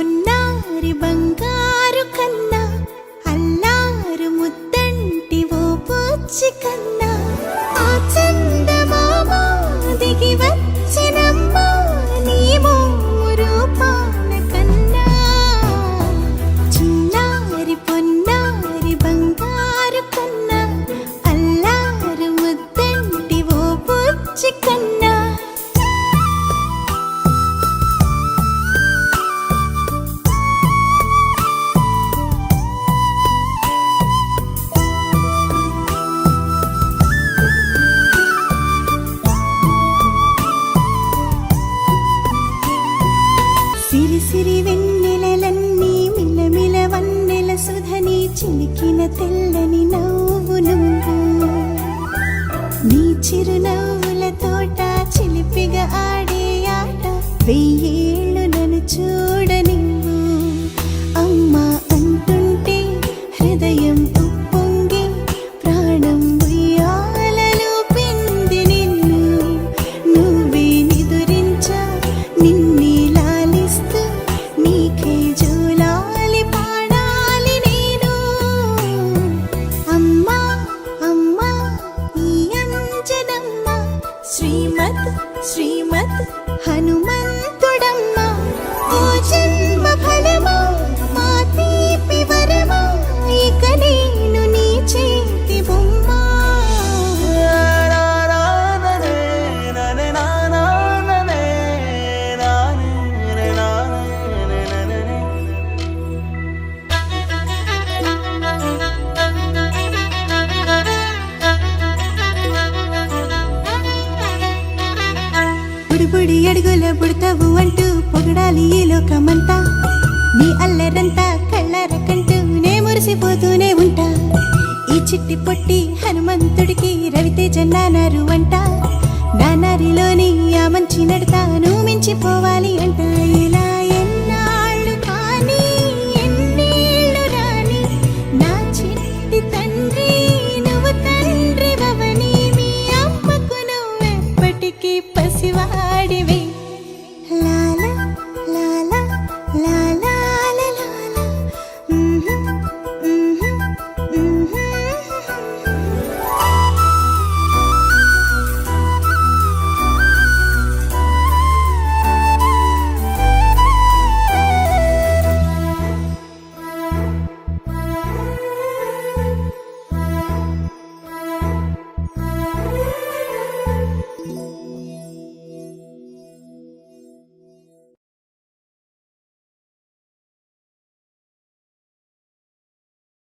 పొన్నారి బంగారు కన్నా అల్లారు ముద్దంటి ఓ పూచి కన్నా ఆ చందమామ దిగి వచ్చినమ్మా నీ రూపాన కన్నా చిన్నారి పొన్నారి బంగారు కన్నా అల్లారు ముద్దంటి ఓ పూచి కన్నా సిరి సిరి వెన్నెలలన్నీ మిలమిల వన్నెల సుధని చిలికిన తెల్లని నవ్వు నువ్వు నీ చిరునవ్వుల తోట చిలిపిగా ఆడే ఆట వెయ్యేళ్ళు నన్ను చూడ నువ్వు అమ్మా అంటుంటే హృదయం ఉప్పొంగి ప్రాణం ఉయ్యాలలో పిండి నిన్ను నువ్వే నిదురించా నిన్నే లాలిస్తూ నీకే జోలాలి పాడాలి నేను అమ్మా అమ్మా ఈ అంజనమ్మ శ్రీమత్ శ్రీమత్ హనుమంతుడమ్మ ఓ జన్మ ఫలమా మా తీపి వరమా ఇక నేను నీ చేతి బొమ్మ బుడి అడుగుల బుడతావు అంటూ పొగడాలి ఈ లోకమంతా నీ అల్లరంతా కళ్ళారకంటూ నే మురిసిపోతూనే ఉంటా ఈ చిట్టి పొట్టి హనుమంతుడికి రవితేజ నానారు అంట నానారిలోని ఆ మంచి